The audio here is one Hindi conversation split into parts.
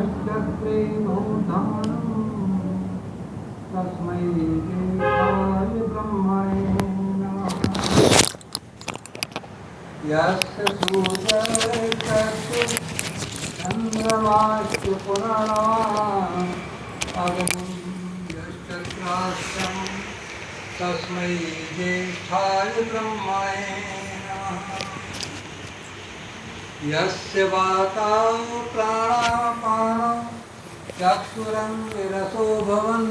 यश्चक्रे भूतानं तस्मै ज्येष्ठाय ब्रह्मणे नमः। यस्य सूर्यश्च चन्द्रमाश्च पुनर्नवा अगमं यश्चक्रास्तं तस्मै ज्येष्ठाय ब्रह्मणे नमः। यस्य वाताः प्राणापानो चक्षुरन्विरसो भवन्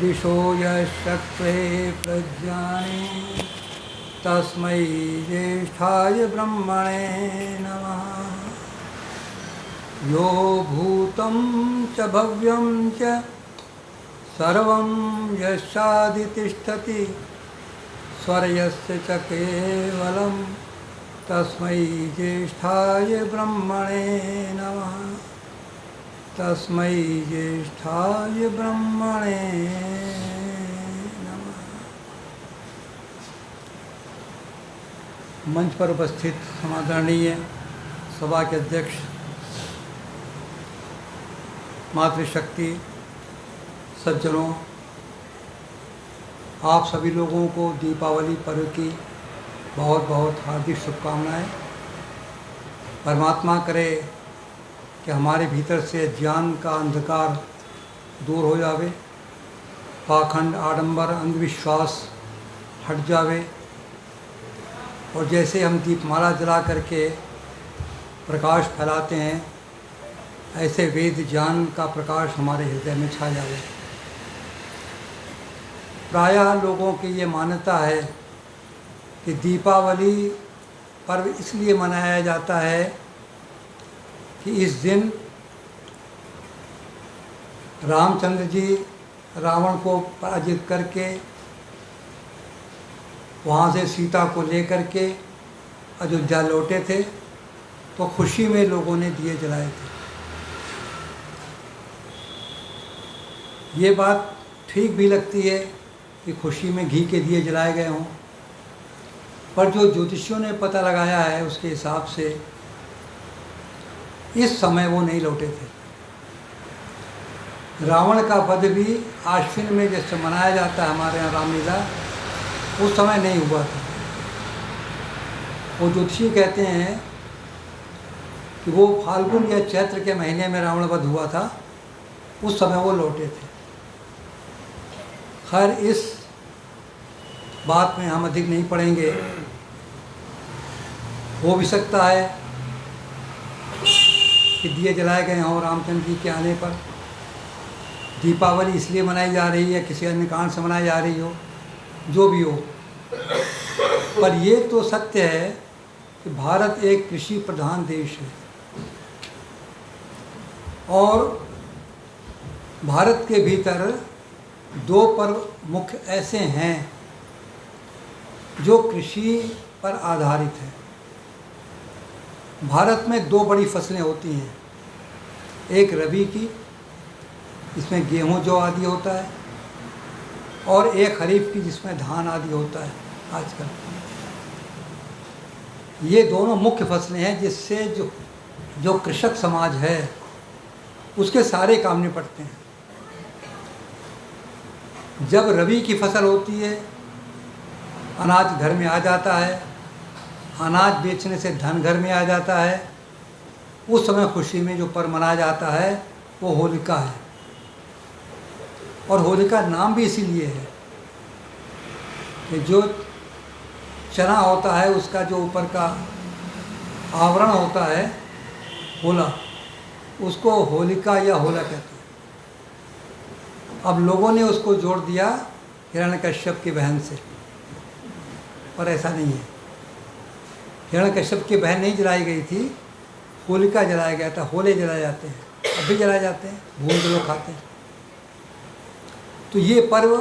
दिशो यश्चक्रे प्रज्ञाने तस्मै ज्येष्ठाय ब्रह्मणे नमः। यो भूतं च भव्यं च सर्वं यस्यादितिष्ठति स्वर्यस्य च केवलं तस्मै ज्येष्ठाय ब्रह्मणे नमः। तस्मै ज्येष्ठाय ब्रह्मणे नमः। मंच पर उपस्थित समादरणीय सभा के अध्यक्ष मातृशक्ति सज्जनों, आप सभी लोगों को दीपावली पर्व की बहुत बहुत हार्दिक शुभकामनाएं। परमात्मा करे कि हमारे भीतर से ज्ञान का अंधकार दूर हो जावे, पाखंड आडंबर अंधविश्वास हट जावे और जैसे हम दीपमाला जला करके प्रकाश फैलाते हैं, ऐसे वेद ज्ञान का प्रकाश हमारे हृदय में छा जावे। प्रायः लोगों की ये मान्यता है कि दीपावली पर्व इसलिए मनाया जाता है कि इस दिन रामचंद्र जी रावण को पराजित करके वहाँ से सीता को लेकर के अयोध्या लौटे थे, तो खुशी में लोगों ने दिए जलाए थे। ये बात ठीक भी लगती है कि खुशी में घी के दिए जलाए गए हों, पर जो ज्योतिषियों ने पता लगाया है उसके हिसाब से इस समय वो नहीं लौटे थे। रावण का वध भी आश्विन में जैसे मनाया जाता है हमारे यहाँ रामलीला, उस समय नहीं हुआ था। वो ज्योतिषी कहते हैं कि वो फाल्गुन या चैत्र के महीने में रावण वध हुआ था, उस समय वो लौटे थे। खैर, इस बात में हम अधिक नहीं पढ़ेंगे। हो भी सकता है कि दिए जलाए गए हों रामचंद्र जी के आने पर। दीपावली इसलिए मनाई जा रही है, किसी अन्य कारण से मनाई जा रही हो, जो भी हो, पर ये तो सत्य है कि भारत एक कृषि प्रधान देश है और भारत के भीतर दो पर्व मुख्य ऐसे हैं जो कृषि पर आधारित है। भारत में दो बड़ी फसलें होती हैं, एक रबी की, जिसमें गेहूं जौ आदि होता है, और एक खरीफ की, जिसमें धान आदि होता है। आजकल ये दोनों मुख्य फसलें हैं जिससे जो कृषक समाज है उसके सारे काम निपटते हैं। जब रबी की फसल होती है, अनाज घर में आ जाता है, अनाज बेचने से धन घर में आ जाता है, उस समय खुशी में जो पर्व मनाया जाता है वो होलिका है। और होलिका नाम भी इसीलिए है कि जो चना होता है उसका जो ऊपर का आवरण होता है होला, उसको होलिका या होला कहते हैं। अब लोगों ने उसको जोड़ दिया हिरण्यकश्यप की बहन से, पर ऐसा नहीं है। हिरण्यकश्यप की बहन नहीं जलाई गई थी, होलिका जलाया गया था। होले जलाए जाते हैं, अब भी जलाए जाते हैं, भून के लोग खाते हैं। तो ये पर्व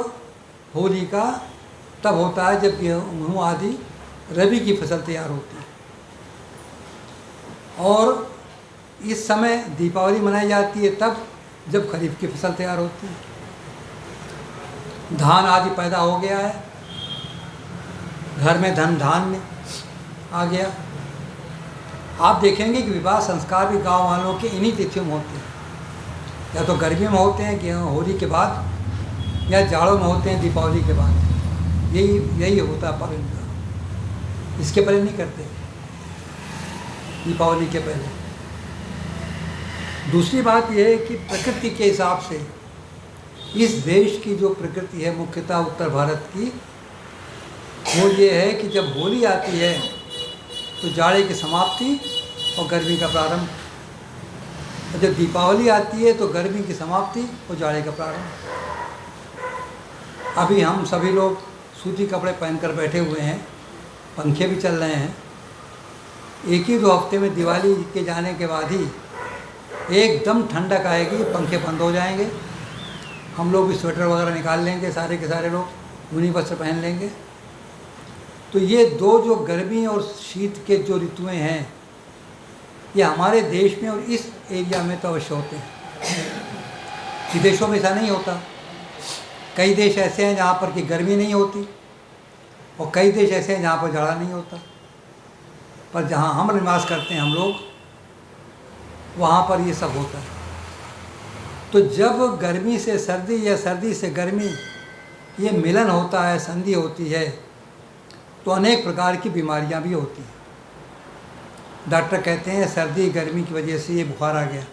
होली का तब होता है जब गेहूँ आदि रबी की फसल तैयार होती है। और इस समय दीपावली मनाई जाती है तब जब खरीफ की फसल तैयार होती है, धान आदि पैदा हो गया है, घर में धान्य आ गया, आप देखेंगे कि विवाह संस्कार भी गांव वालों के इन्हीं तिथियों में होते हैं, या तो गर्मी में होते हैं कि होली के बाद, या जाड़ों में होते हैं दीपावली के बाद। यही होता है पर्व इनका। इसके पहले नहीं करते, दीपावली के पहले। दूसरी बात यह है कि प्रकृति के हिसाब से इस देश की जो प्रकृति है, मुख्यतः उत्तर भारत की, वो ये है कि जब होली आती है तो जाड़े की समाप्ति और गर्मी का प्रारंभ, और जब दीपावली आती है तो गर्मी की समाप्ति और जाड़े का प्रारंभ। अभी हम सभी लोग सूती कपड़े पहनकर बैठे हुए हैं, पंखे भी चल रहे हैं। एक ही 2 हफ्ते में दिवाली के जाने के बाद ही एकदम ठंडक आएगी, पंखे बंद हो जाएंगे, हम लोग भी स्वेटर वगैरह निकाल लेंगे, सारे के सारे लोग ऊनी वस्त्र पहन लेंगे। तो ये 2 जो गर्मी और शीत के जो ऋतुएं हैं, ये हमारे देश में और इस एरिया में तो अवश्य होते हैं। विदेशों में ऐसा नहीं होता। कई देश ऐसे हैं जहाँ पर कि गर्मी नहीं होती, और कई देश ऐसे हैं जहाँ पर जाड़ा नहीं होता। पर जहाँ हम निवास करते हैं हम लोग, वहाँ पर ये सब होता है। तो जब गर्मी से सर्दी या सर्दी से गर्मी ये मिलन होता है, संधि होती है, तो अनेक प्रकार की बीमारियां भी होती हैं। डॉक्टर कहते हैं सर्दी गर्मी की वजह से ये बुखार आ गया,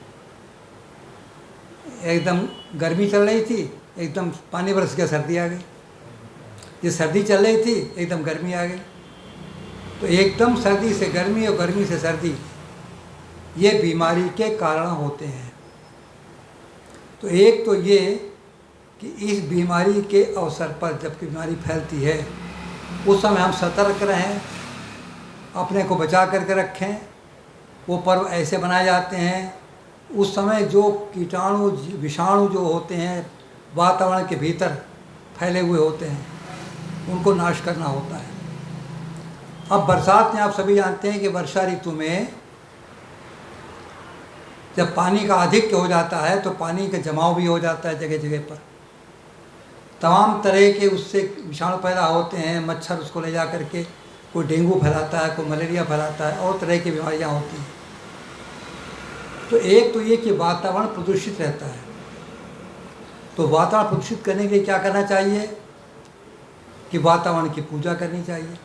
एकदम गर्मी चल रही थी, एकदम पानी बरस गया, सर्दी आ गई। ये सर्दी चल रही थी, एकदम गर्मी आ गई। तो एकदम सर्दी से गर्मी और गर्मी से सर्दी, ये बीमारी के कारण होते हैं। तो एक तो ये कि इस बीमारी के अवसर पर जब बीमारी फैलती है, उस समय हम सतर्क रहें, अपने को बचा करके रखें। वो पर्व ऐसे बनाए जाते हैं, उस समय जो कीटाणु विषाणु जो होते हैं वातावरण के भीतर फैले हुए होते हैं, उनको नाश करना होता है। अब बरसात में आप सभी जानते हैं कि वर्षा ऋतु में जब पानी का आधिक्य हो जाता है तो पानी का जमाव भी हो जाता है जगह जगह पर। तमाम तरह के उससे विषाणु पैदा होते हैं, मच्छर उसको ले जा करके कोई डेंगू फैलाता है, कोई मलेरिया फैलाता है, और तरह की बीमारियां होती हैं। तो एक तो ये कि वातावरण प्रदूषित रहता है। तो वातावरण प्रदूषित करने के लिए क्या करना चाहिए कि वातावरण की पूजा करनी चाहिए,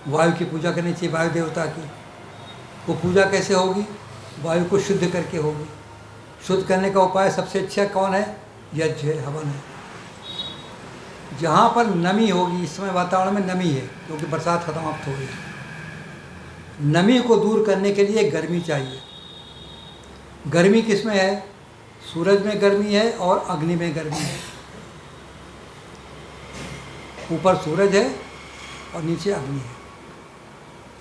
वायु की पूजा करनी चाहिए, वायु देवता की। वो पूजा कैसे होगी? वायु को शुद्ध करके होगी। शुद्ध करने का उपाय सबसे अच्छा कौन है? यज्ञ है, हवन है। जहाँ पर नमी होगी, इस समय वातावरण में नमी है क्योंकि बरसात समाप्त हो गई। नमी को दूर करने के लिए गर्मी चाहिए। गर्मी किस में है? सूरज में गर्मी है और अग्नि में गर्मी है। ऊपर सूरज है और नीचे अग्नि है।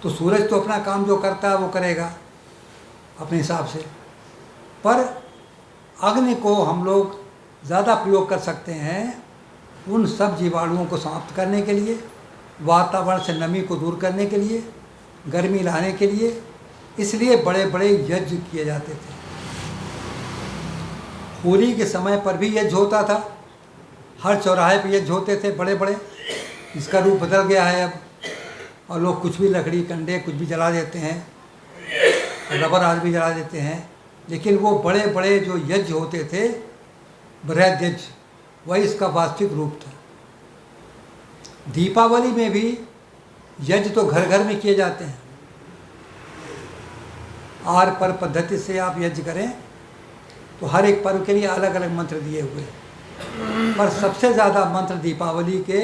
तो सूरज तो अपना काम जो करता है वो करेगा अपने हिसाब से, पर अग्नि को हम लोग ज़्यादा प्रयोग कर सकते हैं उन सब जीवाणुओं को समाप्त करने के लिए, वातावरण से नमी को दूर करने के लिए, गर्मी लाने के लिए। इसलिए बड़े बड़े यज्ञ किए जाते थे। होली के समय पर भी यज्ञ होता था, हर चौराहे पे यज्ञ होते थे बड़े बड़े। इसका रूप बदल गया है अब, और लोग कुछ भी लकड़ी कंडे कुछ भी जला देते हैं, रबर आदि भी जला देते हैं। लेकिन वो बड़े बड़े जो यज्ञ होते थे, बृहद यज्ञ, वही इसका वास्तविक रूप था। दीपावली में भी यज्ञ तो घर घर में किए जाते हैं। आर पर पद्धति से आप यज्ञ करें तो हर एक पर्व के लिए अलग अलग मंत्र दिए हुए हैं, पर सबसे ज़्यादा मंत्र दीपावली के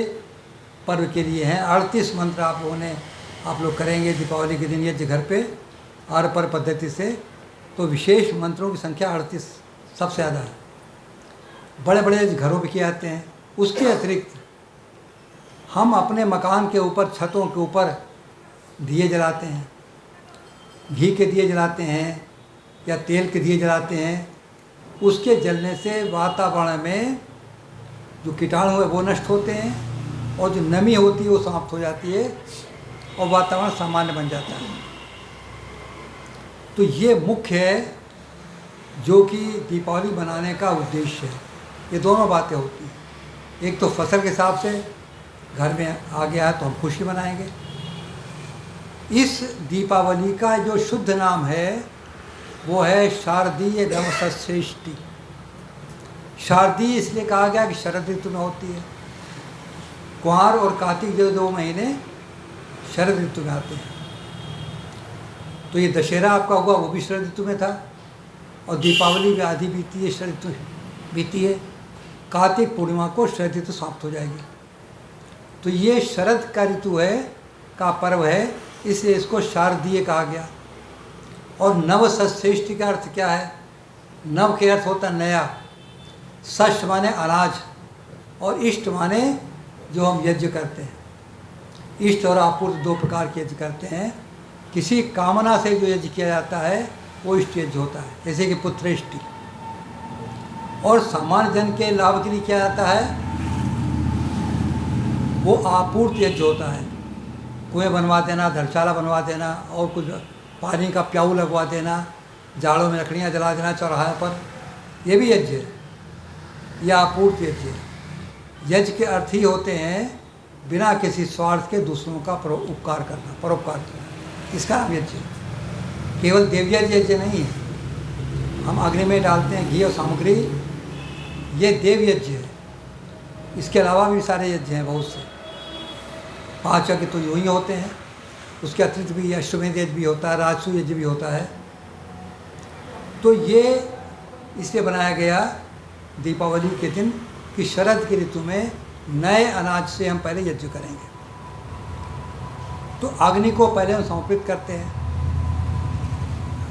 पर्व के लिए हैं। 38 मंत्र आप लोग करेंगे दीपावली के दिन यज्ञ घर पे आर पर पद्धति से। तो विशेष मंत्रों की संख्या 38 सबसे ज़्यादा है। बड़े बड़े घरों पे किए जाते हैं। उसके अतिरिक्त हम अपने मकान के ऊपर, छतों के ऊपर दिए जलाते हैं, घी के दिए जलाते हैं या तेल के दिए जलाते हैं। उसके जलने से वातावरण में जो कीटाणु है वो नष्ट होते हैं, और जो नमी होती है वो समाप्त हो जाती है, और वातावरण सामान्य बन जाता है। तो ये मुख्य है जो कि दीपावली मनाने का उद्देश्य है। ये दोनों बातें होती हैं। एक तो फसल के हिसाब से घर में आ गया है तो हम खुशी मनाएंगे, इस दीपावली का जो शुद्ध नाम है वो है शारदीय नवसश्रेष्ठी। शारदीय इसलिए कहा गया कि शरद ऋतु में होती है। कुंवार और कार्तिक जो 2 महीने शरद ऋतु में आते हैं। तो ये दशहरा आपका हुआ वो भी शरद ऋतु में था, और दीपावली भी आधी बीती है शरद ऋतु बीती है। कार्तिक पूर्णिमा को शरद ऋतु समाप्त हो जाएगी। तो ये शरद का ऋतु है, का पर्व है, इसलिए इसको शारदीय कहा गया। और नवसश्रेष्ठी का अर्थ क्या है? नव के अर्थ होता है नया, षष्ठ माने अनाज, और इष्ट माने जो हम यज्ञ करते हैं। इष्ट और आपूर्त 2 प्रकार के यज्ञ करते हैं। किसी कामना से जो यज्ञ किया जाता है वो इष्ट यज्ञ होता है, जैसे कि पुत्रेष्टि। और सामान्य जन के लाभ के लिए किया जाता है वो आपूर्त यज्ञ होता है। कुएं बनवा देना, धर्मशाला बनवा देना, और कुछ पानी का प्याऊ लगवा देना, जाड़ों में लकड़ियाँ जला देना चौराहे पर, ये भी यज्ञ है, यह आपूर्त यज्ञ है। यज्ञ के अर्थ ही होते हैं बिना किसी स्वार्थ के दूसरों का उपकार करना, परोपकार करना, इसका नाम यज्ञ है। केवल देवयज्ञ यज्ञ नहीं है। हम अग्नि में डालते हैं घी और सामग्री, ये देव यज्ञ है। इसके अलावा भी सारे यज्ञ हैं बहुत से, 5 यज्ञ तो यूँ ही होते हैं। उसके अतिरिक्त भी अश्वमेध यज्ञ भी होता है, राजसू यज्ञ भी होता है। तो ये इसलिए बनाया गया दीपावली के दिन कि शरद की ऋतु में नए अनाज से हम पहले यज्ञ करेंगे। तो अग्नि को पहले हम समर्पित करते हैं,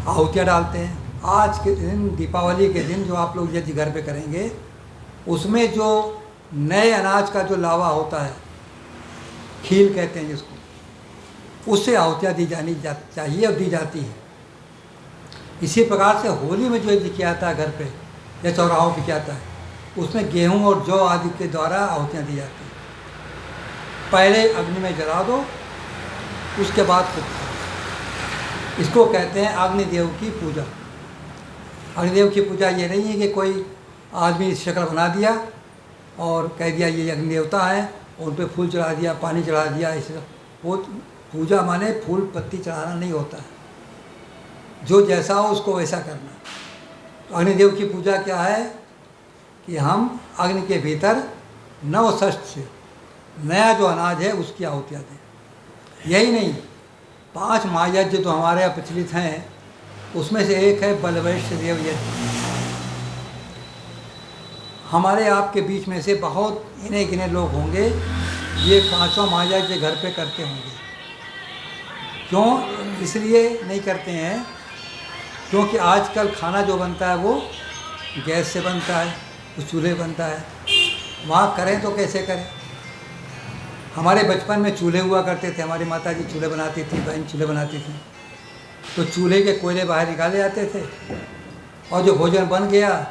आहुतियाँ डालते हैं। आज के दिन, दीपावली के दिन जो आप लोग यज्ञ घर पे करेंगे, उसमें जो नए अनाज का जो लावा होता है, खील कहते हैं जिसको, उससे आहुतियाँ दी जानी चाहिए और दी जाती हैं। इसी प्रकार से होली में जो यज्ञ किया जाता है घर पे या चौराहों पे किया जाता है, उसमें गेहूं और जौ आदि के द्वारा आहुतियाँ दी जाती हैं। पहले अग्नि में जला दो, उसके बाद कुछ। इसको कहते हैं अग्निदेव की पूजा। अग्निदेव की पूजा ये नहीं है कि कोई आदमी शक्ल बना दिया और कह दिया ये अग्निदेवता है, और उन पर फूल चढ़ा दिया, पानी चढ़ा दिया, ऐसे। वो पूजा माने फूल पत्ती चढ़ाना नहीं होता है। जो जैसा हो उसको वैसा करना। तो अग्निदेव की पूजा क्या है कि हम अग्नि के भीतर नवषष्ठ से नया जो अनाज है उसकी आहुतियाँ दें। यही नहीं, 5 महायज्ञ जो हमारे यहाँ प्रचलित हैं, उसमें से एक है बलवैश्य देव यज्ञ। हमारे आपके बीच में से बहुत इन्हें गिने लोग होंगे ये 5वां महायज्ञ घर पे करते होंगे। क्यों इसलिए नहीं करते हैं? क्योंकि आजकल खाना जो बनता है वो गैस से बनता है, उस चूल्हे बनता है। वहाँ करें तो कैसे करें? हमारे बचपन में चूल्हे हुआ करते थे, हमारी माता जी चूल्हे बनाती थी, बहन चूल्हे बनाती थी। तो चूल्हे के कोयले बाहर निकाले जाते थे, और जो भोजन बन गया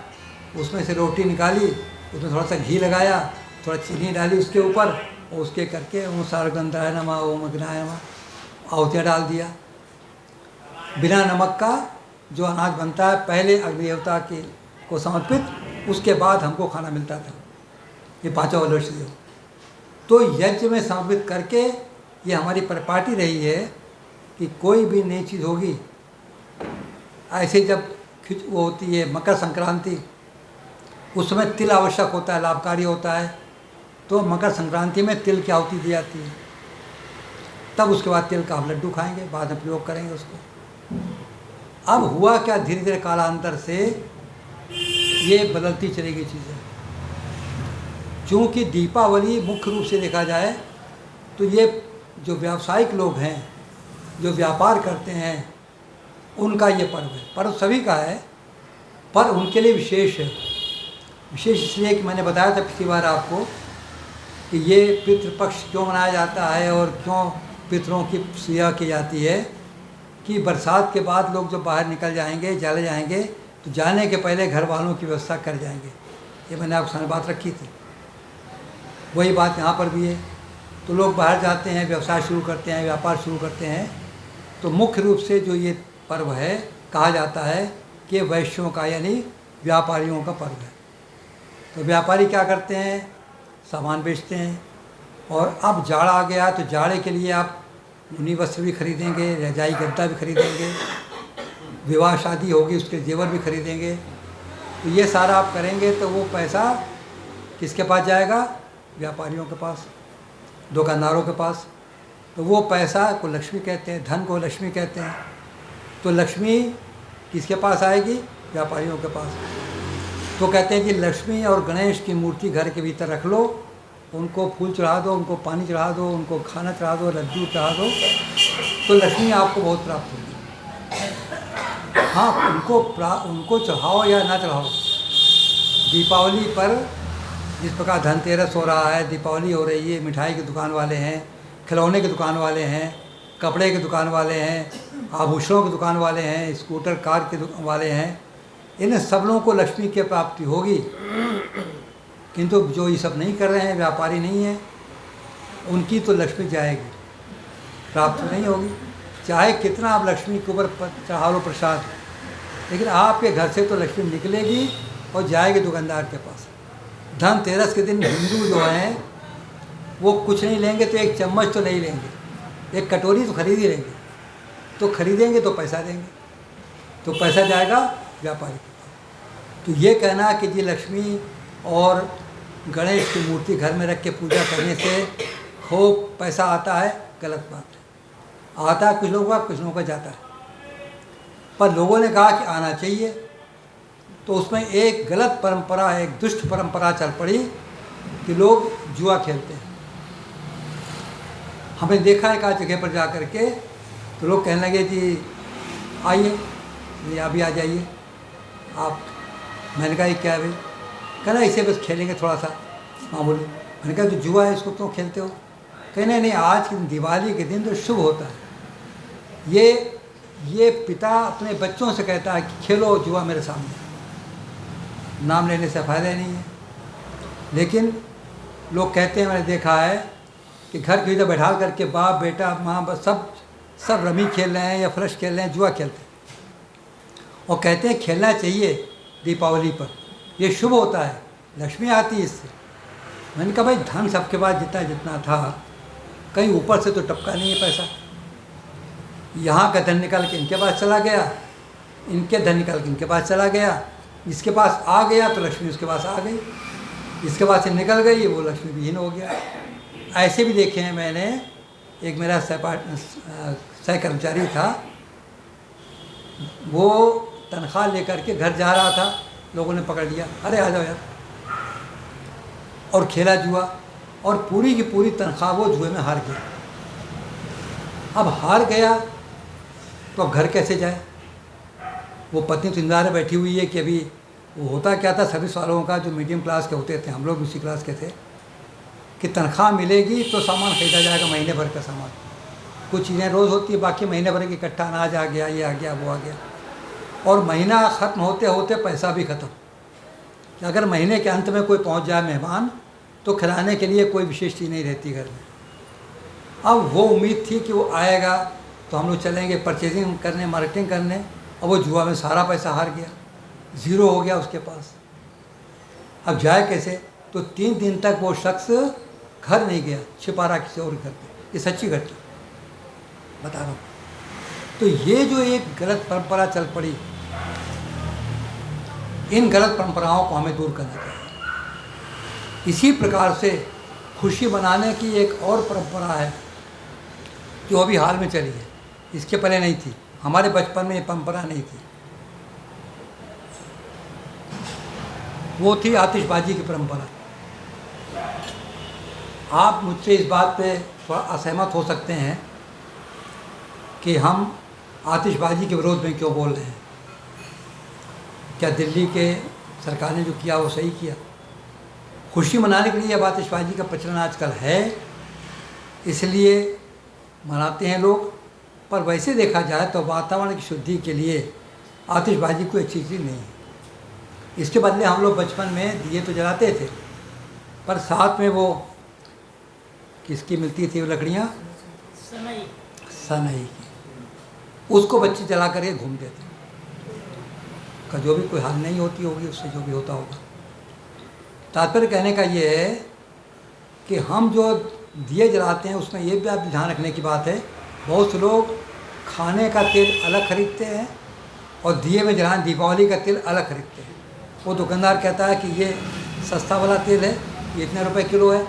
उसमें से रोटी निकाली, उसमें थोड़ा सा घी लगाया, थोड़ा चीनी डाली उसके ऊपर, और उसके करके ओम सारगंधाय नमः, ओम अग्नाय नमः, आहुतियाँ डाल दिया। बिना नमक का जो अनाज बनता है पहले अग्निदेवता के को समर्पित, उसके बाद हमको खाना मिलता था। ये 5वां बलवैश्य देव। तो यज्ञ में समर्पित करके ये हमारी परिपाटी रही है कि कोई भी नई चीज़ होगी, ऐसे जब वो होती है मकर संक्रांति, उस समय तिल आवश्यक होता है, लाभकारी होता है। तो मकर संक्रांति में तिल की आहुति दी जाती है। तब उसके बाद तिल का हम लड्डू खाएंगे, बाद में प्रयोग करेंगे उसको। अब हुआ क्या, धीरे धीरे कालांतर से ये बदलती चलेगी चीज़ें। क्योंकि दीपावली मुख्य रूप से देखा जाए तो ये जो व्यावसायिक लोग हैं, जो व्यापार करते हैं, उनका ये पर्व है। पर्व सभी का है, पर उनके लिए विशेष है। विशेष इसलिए कि मैंने बताया था पिछली बार आपको कि ये पितृपक्ष क्यों मनाया जाता है और क्यों पितरों की सेवा की जाती है। कि बरसात के बाद लोग जब बाहर निकल जाएंगे, चले जाएंगे, तो जाने के पहले घर वालों की व्यवस्था कर जाएंगे। ये मैंने आपके सामने बात रखी थी। वही बात यहाँ पर भी है। तो लोग बाहर जाते हैं, व्यवसाय शुरू करते हैं, व्यापार शुरू करते हैं। तो मुख्य रूप से जो ये पर्व है, कहा जाता है कि वैश्यों का यानी व्यापारियों का पर्व है। तो व्यापारी क्या करते हैं, सामान बेचते हैं। और अब जाड़ा आ गया तो जाड़े के लिए आप ऊनी वस्त्र भी खरीदेंगे, रजाई गद्दा भी खरीदेंगे, विवाह शादी होगी उसके जेवर भी खरीदेंगे। तो ये सारा आप करेंगे तो वो पैसा किसके पास जाएगा? व्यापारियों के पास, दुकानदारों के पास। तो वो पैसा को लक्ष्मी कहते हैं, धन को लक्ष्मी कहते हैं। तो लक्ष्मी किसके पास आएगी? व्यापारियों के पास। तो कहते हैं कि लक्ष्मी और गणेश की मूर्ति घर के भीतर रख लो, उनको फूल चढ़ा दो, उनको पानी चढ़ा दो, उनको खाना चढ़ा दो, लड्डू चढ़ा दो, तो लक्ष्मी आपको बहुत प्राप्त होगी। हाँ, उनको चढ़ाओ या ना चढ़ाओ। दीपावली पर जिस प्रकार धनतेरस हो रहा है, दीपावली हो रही है, मिठाई की दुकान वाले हैं, खिलौने की दुकान वाले हैं, कपड़े की दुकान वाले हैं, आभूषणों की दुकान वाले हैं, स्कूटर कार के वाले हैं, इन सब लोगों को लक्ष्मी की प्राप्ति होगी। किंतु जो ये सब नहीं कर रहे हैं, व्यापारी नहीं है, उनकी तो लक्ष्मी जाएगी, प्राप्त नहीं होगी। चाहे कितना आप लक्ष्मी के ऊपर चढ़ा लो प्रसाद, लेकिन आपके घर से तो लक्ष्मी निकलेगी और जाएगी दुकानदार के पास। धनतेरस के दिन हिंदू जो हैं वो कुछ नहीं लेंगे तो एक चम्मच तो नहीं लेंगे, एक कटोरी तो खरीद ही लेंगे। तो खरीदेंगे तो पैसा देंगे, तो पैसा जाएगा व्यापारी के पास। तो ये कहना कि जी लक्ष्मी और गणेश की मूर्ति घर में रख के पूजा करने से खूब पैसा आता है, गलत बात है। आता है कुछ लोगों का, कुछ लोगों का जाता है। पर लोगों ने कहा कि आना चाहिए, तो उसमें एक गलत परंपरा, एक दुष्ट परंपरा चल पड़ी कि लोग जुआ खेलते हैं। हमने देखा है कहा जगह पर जा कर के, तो लोग कहने लगे जी आइए, नहीं अभी आ जाइए आप। मैंने कहा ये क्या है भाई? कहना इसे बस खेलेंगे थोड़ा सा मामूली। मैंने कहा तो जुआ है, इसको क्यों खेलते हो? कहने नहीं, आज की दिवाली के दिन तो शुभ होता है। ये पिता अपने बच्चों से कहता है कि खेलो जुआ मेरे सामने, नाम लेने से फ़ायदा नहीं है। लेकिन लोग कहते हैं, मैंने देखा है कि घर के भीतर बैठा करके बाप बेटा माँ बस सब रमी खेल रहे हैं या फ्लश खेल रहे हैं, जुआ खेलते हैं, और कहते हैं खेलना चाहिए दीपावली पर, ये शुभ होता है, लक्ष्मी आती है इससे। मैंने कहा भाई धन सबके पास जितना था, कहीं ऊपर से तो टपका नहीं है पैसा। यहाँ का धन निकाल के इनके पास चला गया, इनके धन निकाल के इनके पास चला गया। इसके पास आ गया तो लक्ष्मी उसके पास आ गई, इसके पास से निकल गई वो लक्ष्मी विहीन हो गया। ऐसे भी देखे हैं मैंने। एक मेरा सहकर्मचारी था, वो तनख्वाह लेकर के घर जा रहा था, लोगों ने पकड़ लिया, अरे आ जाओ यार, और खेला जुआ, और पूरी की पूरी तनख्वाह वो जुए में हार गया। अब हार गया तो अब घर कैसे जाए? वो पत्नी तो इंतजार में बैठी हुई है कि अभी वो होता क्या था सर्विस वालों का, जो मीडियम क्लास के होते थे, हम लोग उसी क्लास के थे, कि तनख्वाह मिलेगी तो सामान खरीदा जाएगा, महीने भर का सामान। कुछ चीज़ें रोज़ होती है, बाकी महीने भर की इकट्ठा अनाज आ गया, ये आ गया, वो आ गया, और महीना ख़त्म होते होते पैसा भी ख़त्म। कि अगर महीने के अंत में कोई पहुंच जाए मेहमान, तो खिलाने के लिए कोई विशेष चीज़ नहीं रहती घर में। अब वो उम्मीद थी कि वो आएगा तो हम लोग चलेंगे परचेजिंग करने, मार्केटिंग करने, और वो जुआ में सारा पैसा हार गया, ज़ीरो हो गया उसके पास। अब जाए कैसे? तो 3 दिन तक वो शख्स घर नहीं गया, छिपा रहा किसी और घर पे। ये सच्ची घटना बता रहा हूँ। तो ये जो एक गलत परंपरा चल पड़ी, इन गलत परंपराओं को हमें दूर करना चाहिए। इसी प्रकार से खुशी मनाने की एक और परंपरा है जो अभी हाल में चली है, इसके पहले नहीं थी। हमारे बचपन में ये परंपरा नहीं थी। वो थी आतिशबाजी की परंपरा। आप मुझसे इस बात पे थोड़ा असहमत हो सकते हैं कि हम आतिशबाजी के विरोध में क्यों बोल रहे हैं। क्या दिल्ली के सरकार ने जो किया वो सही किया? खुशी मनाने के लिए अब आतिशबाजी का प्रचलन आजकल है, इसलिए मनाते हैं लोग। पर वैसे देखा जाए तो वातावरण की शुद्धि के लिए आतिशबाजी कोई अच्छी चीज़ नहीं है। इसके बदले हम लोग बचपन में दिए तो जलाते थे, पर साथ में वो किसकी मिलती थी वो लकड़ियाँ, सनई की, उसको बच्चे जला करके घूमते थे। का जो भी कोई हाल नहीं होती होगी, उससे जो भी होता होगा। तात्पर्य कहने का ये है कि हम जो दिए जलाते हैं उसमें ये भी आप ध्यान रखने की बात है बहुत से लोग खाने का तेल अलग खरीदते हैं और दिए में जलाने दीपावली का तेल अलग खरीदते हैं। वो दुकानदार कहता है कि ये सस्ता वाला तेल है, ये इतने रुपए किलो है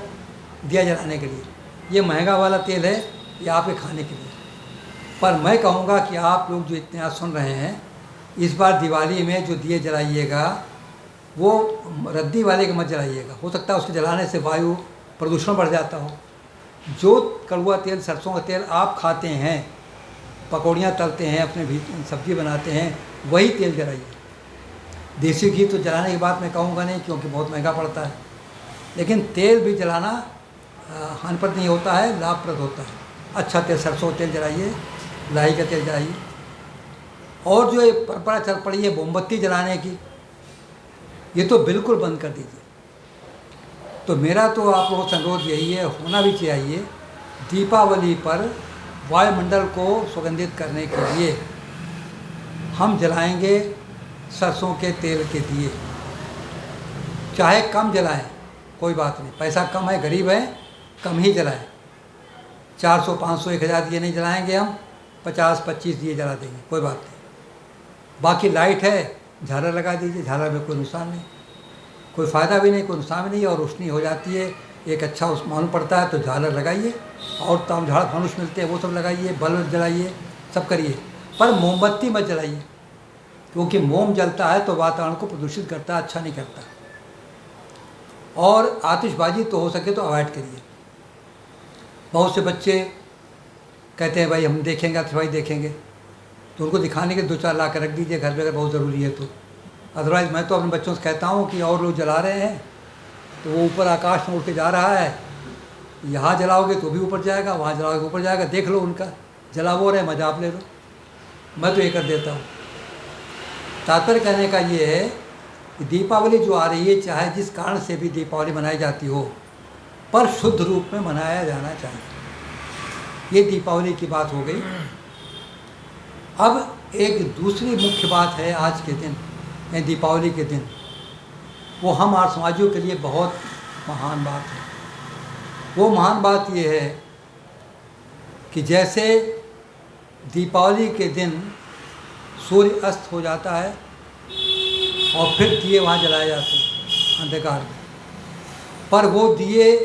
दिया जलाने के लिए, ये महंगा वाला तेल है ये आपके खाने के लिए। पर मैं कहूँगा कि आप लोग जो इतने आज सुन रहे हैं, इस बार दिवाली में जो दिए जलाइएगा वो रद्दी वाले के मत जलाइएगा। हो सकता है उसके जलाने से वायु प्रदूषण बढ़ जाता हो। जो कड़वा तेल, सरसों का तेल आप खाते हैं, पकौड़ियाँ तलते हैं, अपने भी सब्जी बनाते हैं, वही तेल जलाइए। देसी घी तो जलाने की बात मैं कहूँगा नहीं, क्योंकि बहुत महंगा पड़ता है। लेकिन तेल भी जलाना हानिप्रद नहीं होता है, लाभप्रद होता है। अच्छा तेल, सरसों का तेल जलाइए, लाई का तेल जलाइए। और जो ये परंपरा चल पड़ी है मोमबत्ती जलाने की, ये तो बिल्कुल बंद कर दीजिए। तो मेरा तो आप लोगों से अनुरोध यही है, होना भी चाहिए, दीपावली पर वायुमंडल को सुगंधित करने के लिए हम जलाएंगे सरसों के तेल के दिए। चाहे कम जलाएं, कोई बात नहीं, पैसा कम है, गरीब है, कम ही जलाएं। 400, 500, 1000 दिए नहीं जलाएंगे हम, 50, 25 दिए जला देंगे, कोई बात नहीं। बाकी लाइट है, झालर लगा दीजिए, झालर में कोई नुकसान नहीं, कोई फ़ायदा भी नहीं, कोई नुकसान भी नहीं, और रोशनी हो जाती है, एक अच्छा उस मालूम पड़ता है। तो झालर लगाइए, और ताम झाड़ फानुस मिलते हैं वो सब लगाइए, बल्ब जलाइए, सब करिए, पर मोमबत्ती मत जलाइए, क्योंकि मोम जलता है तो वातावरण को प्रदूषित करता है, अच्छा नहीं करता। और आतिशबाजी तो हो सके तो अवॉइड करिए। बहुत से बच्चे कहते हैं भाई हम देखेंगे, आतिशबाजी देखेंगे, तो उनको दिखाने के 2-4 ला कर रख दीजिए घर में, अगर बहुत ज़रूरी है तो। अदरवाइज़ मैं तो अपने बच्चों से कहता हूँ कि और लोग जला रहे हैं तो वो ऊपर आकाश में उड़ के जा रहा है, यहाँ जलाओगे तो भी ऊपर जाएगा, वहाँ जलाओगे ऊपर जाएगा, देख लो उनका, जला वो रहे, मजा आप ले लो। मैं तो ये कर देता हूँ। तात्पर्य कहने का ये है कि दीपावली जो आ रही है, चाहे जिस कारण से भी दीपावली मनाई जाती हो, पर शुद्ध रूप में मनाया जाना चाहिए। ये दीपावली की बात हो गई। अब एक दूसरी मुख्य बात है आज के दिन, दीपावली के दिन, वो हम आर्य समाजियों के लिए बहुत महान बात है। वो महान बात ये है कि जैसे दीपावली के दिन सूर्य अस्त हो जाता है और फिर दिए वहाँ जलाए जाते हैं अंधकार में, पर वो दिए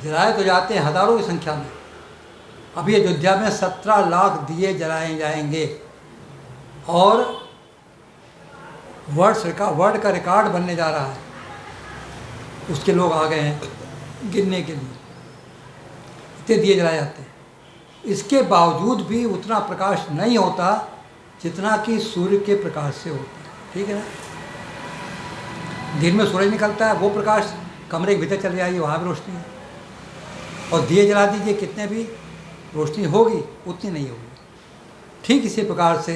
जलाए तो जाते हैं हज़ारों की संख्या में। अभी अयोध्या में 17 लाख दिए जलाए जाएंगे, और वर्ल्ड का रिकॉर्ड बनने जा रहा है। उसके लोग आ गए हैं गिनने के लिए, इतने दिए जलाए जाते हैं। इसके बावजूद भी उतना प्रकाश नहीं होता जितना कि सूर्य के प्रकाश से होता है, ठीक है ना। दिन में सूरज निकलता है, वो प्रकाश कमरे के भीतर चले जाइए, वहाँ भी रोशनी है, और दिए जला दीजिए, कितने भी रोशनी होगी उतनी नहीं होगी। ठीक इसी प्रकार से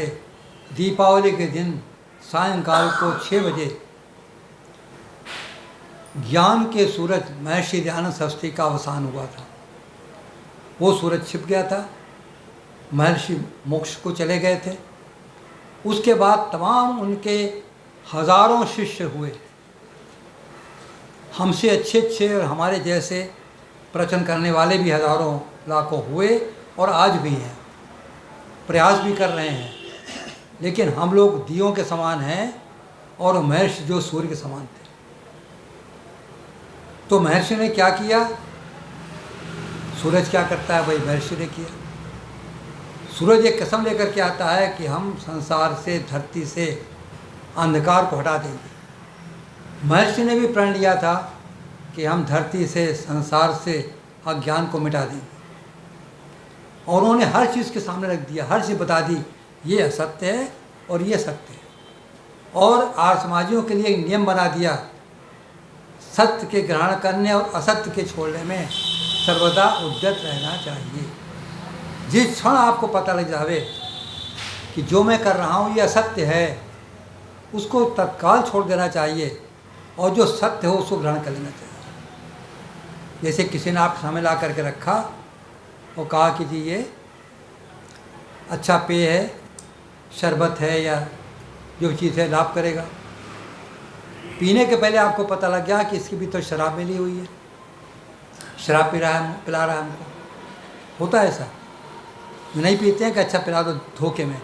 दीपावली के दिन सायंकाल को 6 बजे ज्ञान के सूरज महर्षि दयानंद सरस्वती का अवसान हुआ था। वो सूरज छिप गया था, महर्षि मोक्ष को चले गए थे। उसके बाद तमाम उनके हज़ारों शिष्य हुए, हमसे अच्छे अच्छे और हमारे जैसे प्रवचन करने वाले भी हज़ारों लाखों हुए, और आज भी हैं, प्रयास भी कर रहे हैं। लेकिन हम लोग दियों के समान हैं, और महर्षि जो सूर्य के समान थे। तो महर्षि ने क्या किया? सूरज क्या करता है वही महर्षि ने किया। सूरज एक कसम लेकर के आता है कि हम संसार से, धरती से अंधकार को हटा देंगे। महर्षि ने भी प्रण लिया था कि हम धरती से, संसार से अज्ञान को मिटा देंगे, और उन्होंने हर चीज़ के सामने रख दिया, हर चीज़ बता दी, ये असत्य है और ये सत्य है। और आर्य समाजियों के लिए एक नियम बना दिया, सत्य के ग्रहण करने और असत्य के छोड़ने में सर्वदा उद्यत रहना चाहिए। जिस क्षण आपको पता लग जावे कि जो मैं कर रहा हूँ ये असत्य है, उसको तत्काल छोड़ देना चाहिए, और जो सत्य हो उसको ग्रहण कर लेना चाहिए। जैसे किसी ने आपके सामने ला करके रखा और कहा कि जी ये अच्छा पेय है, शरबत है, या जो चीज़ है लाभ करेगा। पीने के पहले आपको पता लग गया कि इसके भीतर शराब मिली हुई है, शराब पिला रहा है हमको, होता है ऐसा। जो नहीं पीते हैं कि अच्छा पिला दो धोखे में,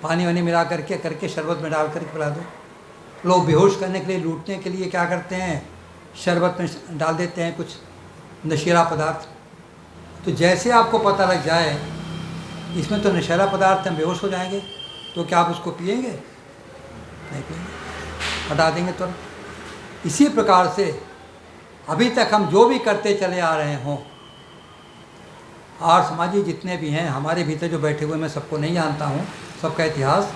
पानी वानी मिला करके शरबत में डाल करके पिला दो। लोग बेहोश करने के लिए, लूटने के लिए क्या करते हैं, शरबत में डाल देते हैं कुछ नशीला पदार्थ। तो जैसे आपको पता लग जाए इसमें तो नशीला पदार्थ हम बेहोश हो जाएंगे, तो क्या आप उसको पिएंगे? नहीं पिएंगे, हटा देंगे तुरंत। इसी प्रकार से अभी तक हम जो भी करते चले आ रहे हों, आर्य समाजी जितने भी हैं हमारे भीतर जो बैठे हुए, मैं सबको नहीं जानता हूँ, सबका इतिहास,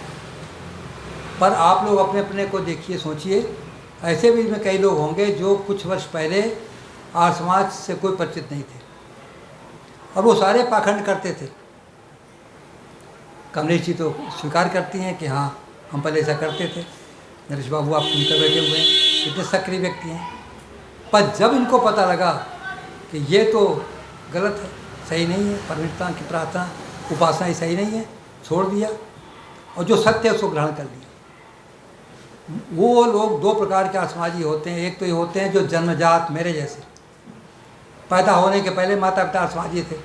पर आप लोग अपने अपने को देखिए, सोचिए। ऐसे भी में कई लोग होंगे जो कुछ वर्ष पहले आर्य समाज से कोई परिचित नहीं थे और वो सारे पाखंड करते थे। कमलेश जी तो स्वीकार करती हैं कि हाँ हम पहले ऐसा करते थे। नरेश बाबू आप सुनकर बैठे हुए हैं, कितने सक्रिय व्यक्ति हैं। पर जब इनको पता लगा कि ये तो गलत है, सही नहीं है, परमित्रता की प्रार्थना उपासना ही सही नहीं है, छोड़ दिया और जो सत्य है उसको ग्रहण कर लिया। वो लोग दो प्रकार के आसमाजी होते हैं। एक तो ये होते हैं जो जन्मजात मेरे जैसे, पैदा होने के पहले माता पिता आसमाजी थे,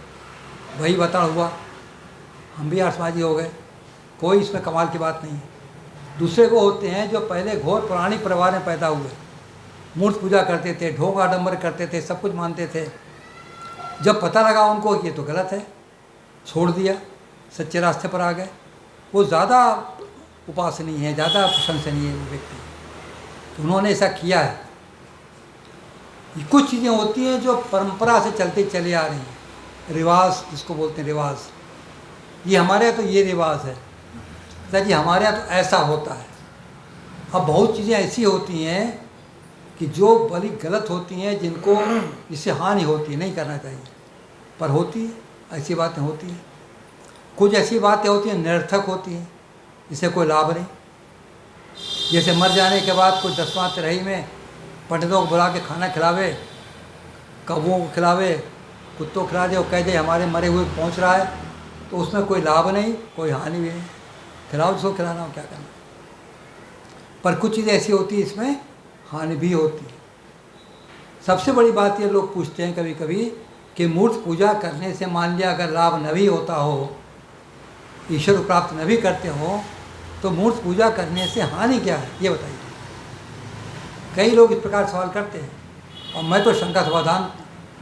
वही बताड़ हुआ, हम भी आसमाजी हो गए, कोई इसमें कमाल की बात नहीं है। दूसरे वो होते हैं जो पहले घोर पुरानी परिवार में पैदा हुए, मूर्ति पूजा करते थे, ढोंग आडम्बर करते थे, सब कुछ मानते थे। जब पता लगा उनको ये तो गलत है, छोड़ दिया, सच्चे रास्ते पर आ गए। वो ज़्यादा उपासनीय है, ज़्यादा प्रशंसनीय है वो व्यक्ति, तो उन्होंने ऐसा किया है। कुछ चीज़ें होती हैं जो परंपरा से चलते चले आ रही हैं, रिवाज जिसको बोलते हैं रिवाज, ये हमारे यहाँ तो ये रिवाज है जी, हमारे यहाँ तो ऐसा होता है। अब बहुत चीज़ें ऐसी होती हैं कि जो बड़ी गलत होती हैं, जिनको जिससे हानि होती है, नहीं करना चाहिए, पर होती है, ऐसी बातें होती हैं। कुछ ऐसी बातें होती हैं निरर्थक होती हैं, जिससे कोई लाभ नहीं। जैसे मर जाने के बाद कोई 10वां तिरही में पंडितों को बुला के खाना खिलावे, कौवों को खिलावे, कुत्तों को खिला दे और कह दे हमारे मरे हुए पहुंच रहा है, तो उसमें कोई लाभ नहीं, कोई हानि भी नहीं। खिलाओ जिसको खिलाना हो, क्या करना। पर कुछ चीज़ें ऐसी होती है इसमें हानि भी होती है। सबसे बड़ी बात ये लोग पूछते हैं कभी कभी कि मूर्ति पूजा करने से मान लिया अगर लाभ न भी होता हो, ईश्वर प्राप्त न भी करते हो, तो मूर्ति पूजा करने से हानि क्या है, ये बताइए। कई लोग इस प्रकार सवाल करते हैं और मैं तो शंका समाधान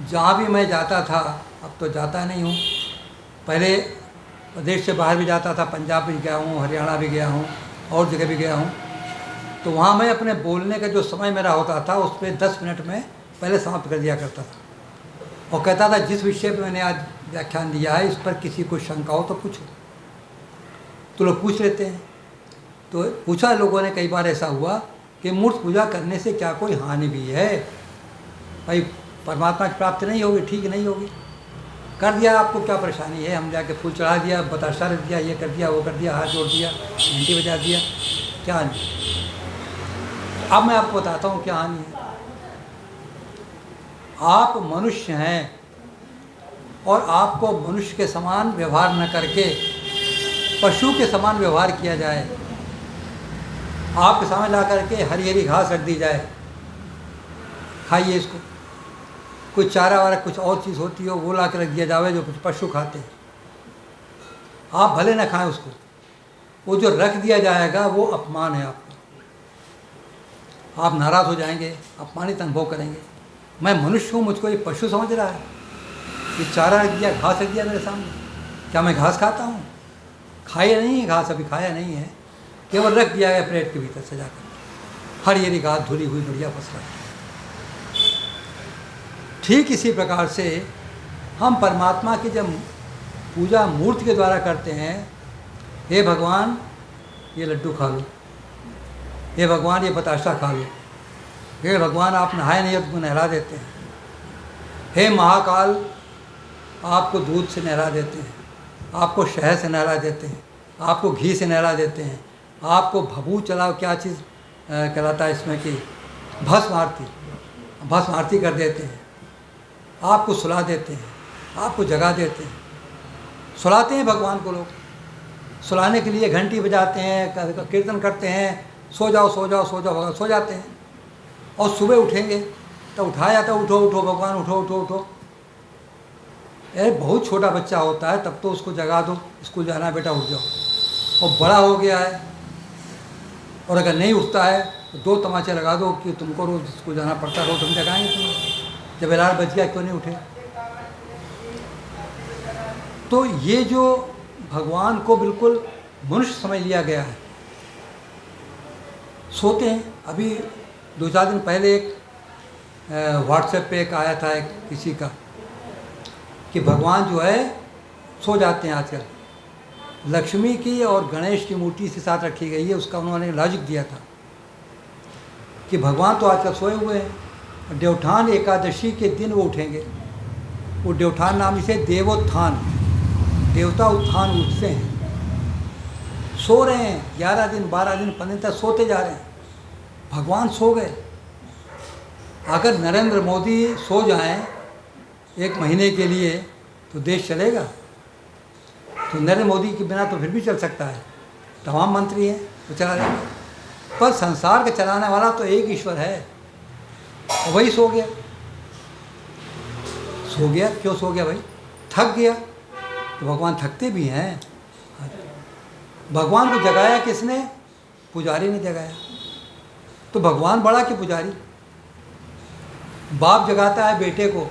जहाँ भी मैं जाता था, अब तो जाता नहीं हूँ, पहले प्रदेश से बाहर भी जाता था, पंजाब भी गया हूँ, हरियाणा भी गया हूँ, और जगह भी गया हूँ, तो वहाँ मैं अपने बोलने का जो समय मेरा होता था उस पर 10 मिनट में पहले समाप्त कर दिया करता था और कहता था जिस विषय पर मैंने आज व्याख्यान दिया है इस पर किसी को शंका हो तो पूछो। तो लोग पूछ लेते हैं। तो पूछा लोगों ने, कई बार ऐसा हुआ कि मूर्ति पूजा करने से क्या कोई हानि भी है? भाई परमात्मा की प्राप्ति नहीं होगी, ठीक नहीं होगी, कर दिया, आपको क्या परेशानी है? हम जाके फूल चढ़ा दिया, बताशा रख दिया, ये कर दिया, वो कर दिया, हाथ जोड़ दिया, घंटी बजा दिया, क्या हानि? अब मैं आपको बताता हूँ क्या हानि है। आप मनुष्य हैं और आपको मनुष्य के समान व्यवहार न करके पशु के समान व्यवहार किया जाए, आपके सामने ला करके हरी हरी घास रख दी जाए, खाइए इसको, कुछ चारा वारा कुछ और चीज़ होती हो वो ला कर रख दिया जाए जो पशु खाते हैं, आप भले न खाएं उसको, वो जो रख दिया जाएगा वो अपमान है आपका, आप नाराज़ हो जाएंगे, अपमानित अनुभव करेंगे। मैं मनुष्य हूँ, मुझको ये पशु समझ रहा है, ये चारा रख दिया, घास रख दिया मेरे सामने, क्या मैं घास खाता हूँ? खाया नहीं है घास, अभी खाया नहीं है, केवल रख दिया गया प्लेट के भीतर सजा कर, हरी हरी घास धुली हुई बढ़िया फसला। ठीक इसी प्रकार से हम परमात्मा की जब पूजा मूर्ति के द्वारा करते हैं, हे भगवान ये लड्डू खा लो, हे भगवान ये बताशा खा लो, हे भगवान आप नहाए नहीं हो तो नहला देते हैं, हे महाकाल आपको दूध से नहला देते हैं, आपको शहद से नहला देते हैं, आपको घी से नहला देते हैं, आपको भभू चलाओ, क्या चीज़ कहलाता है इसमें कि भस्म आरती कर देते हैं, आपको सुला देते हैं, आपको जगा देते हैं, सुलाते हैं भगवान को। लोग सुलाने के लिए घंटी बजाते हैं, कीर्तन करते हैं, सो जाओ सो जाओ सो जाओ, भगवान सो जाते हैं और सुबह उठेंगे तो उठाया जाता, उठो उठो भगवान उठो उठो उठो, अरे बहुत छोटा बच्चा होता है तब तो उसको जगा दो, स्कूल जाना है बेटा उठ जाओ। और बड़ा हो गया है और अगर नहीं उठता है तो 2 तमाचे लगा दो कि तुमको रोज स्कूल जाना पड़ता, रोज हम जगाएंगे तुम्हें, जब अलार्म बज गया क्यों नहीं उठे। तो ये जो भगवान को बिल्कुल मनुष्य समझ लिया गया है। सोते हैं, अभी 2-4 दिन पहले एक व्हाट्सएप पे एक आया था एक किसी का कि भगवान जो है सो जाते हैं आजकल। लक्ष्मी की और गणेश की मूर्ति से साथ रखी गई है, उसका उन्होंने लॉजिक दिया था कि भगवान तो आजकल सोए हुए हैं, देवोत्थान एकादशी के दिन वो उठेंगे। वो देवोत्थान नाम से देवोत्थान, देवता उत्थान उठते हैं, सो रहे हैं 11 दिन 12 दिन 15 दिन तक सोते जा रहे हैं। भगवान सो गए। अगर नरेंद्र मोदी सो जाएं 1 महीने के लिए तो देश चलेगा? तो नरेंद्र मोदी के बिना तो फिर भी चल सकता है, तमाम मंत्री हैं तो चला जाएगा। पर संसार का चलाने वाला तो एक ईश्वर है और वही सो गया। सो गया क्यों सो गया भाई? थक गया। तो भगवान थकते भी हैं। भगवान को जगाया किसने? पुजारी ने जगाया। तो भगवान बड़ा कि पुजारी? बाप जगाता है बेटे को,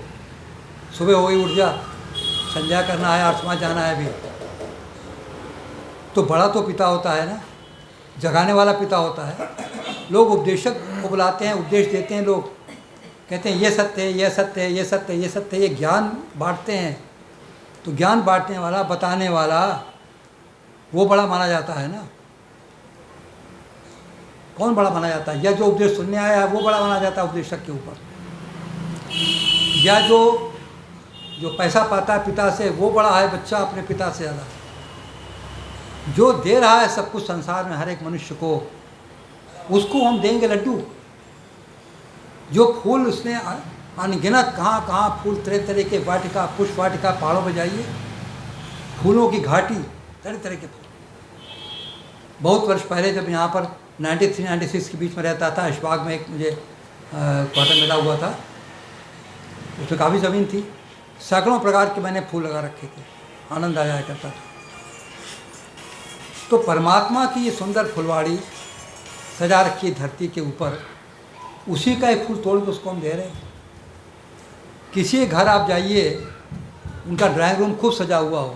सुबह हो गई उठ जा, संध्या करना है, आसमान जाना है अभी। तो बड़ा तो पिता होता है ना, जगाने वाला पिता होता है। लोग उपदेशक को बुलाते हैं, उपदेश देते हैं, लोग कहते हैं ये सत्य है, ये सत्य है, ये सत्य है, ये सत्य है, ये ज्ञान बांटते हैं। तो ज्ञान बांटने वाला, बताने वाला, वो बड़ा माना जाता है ना। कौन बड़ा माना जाता है? या जो उपदेश सुनने आया है वो बड़ा माना जाता है उपदेशक के ऊपर, या जो पैसा पाता है पिता से वो बड़ा है बच्चा अपने पिता से ज़्यादा। जो दे रहा है सब कुछ संसार में हर एक मनुष्य को, उसको हम देंगे लड्डू। जो फूल उसने अनगिनत कहाँ कहाँ फूल, तरह तरह के वाटिका, पुष्प वाटिका, पहाड़ों पर जाइए, फूलों की घाटी, तरह तरह के फूल। बहुत वर्ष पहले जब यहाँ पर 93-96 के बीच में रहता था, इशबाग में एक मुझे क्वार्टर मिला हुआ था, उसमें काफ़ी ज़मीन थी, सैकड़ों प्रकार के मैंने फूल लगा रखे थे, आनंद आ जाया करता था। तो परमात्मा की ये सुंदर फुलवाड़ी सजा रखी है धरती के ऊपर, उसी का एक फूल तोड़ के उसको हम दे रहे हैं। किसी घर आप जाइए, उनका ड्राइंग रूम खूब सजा हुआ हो,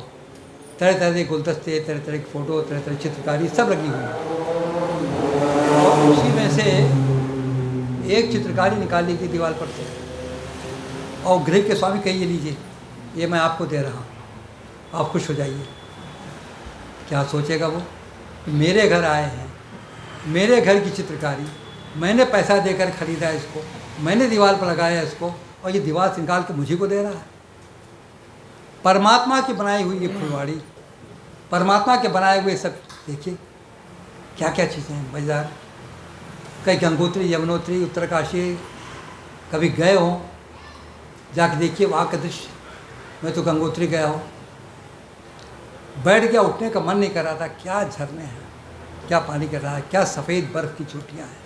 तरह तरह के गुलदस्ते, तरह तरह की फ़ोटो, तरह तरह की चित्रकारी सब लगी हुई है, और उसी में से एक चित्रकारी निकाल लीजिए दीवार पर से, और गृह के स्वामी कहिए लीजिए ये मैं आपको दे रहा हूँ, आप खुश हो जाइए। क्या सोचेगा वो? मेरे घर आए हैं, मेरे घर की चित्रकारी, मैंने पैसा देकर ख़रीदा है इसको, मैंने दीवार पर लगाया है इसको, और ये दीवार से निकाल के मुझे को दे रहा है। परमात्मा की बनाई हुई ये फुलवाड़ी, परमात्मा के बनाए हुए सब देखिए क्या क्या चीज़ें हैं। बाजार कहीं गंगोत्री, यमुनोत्री, उत्तरकाशी कभी गए हों, जाके देखिए वहाँ का दृश्य। मैं तो गंगोत्री गया हूँ, बैठ गया, उठने का मन नहीं कर रहा था। क्या झरने हैं, क्या पानी कर रहा है, क्या सफ़ेद बर्फ़ की चोटियाँ हैं।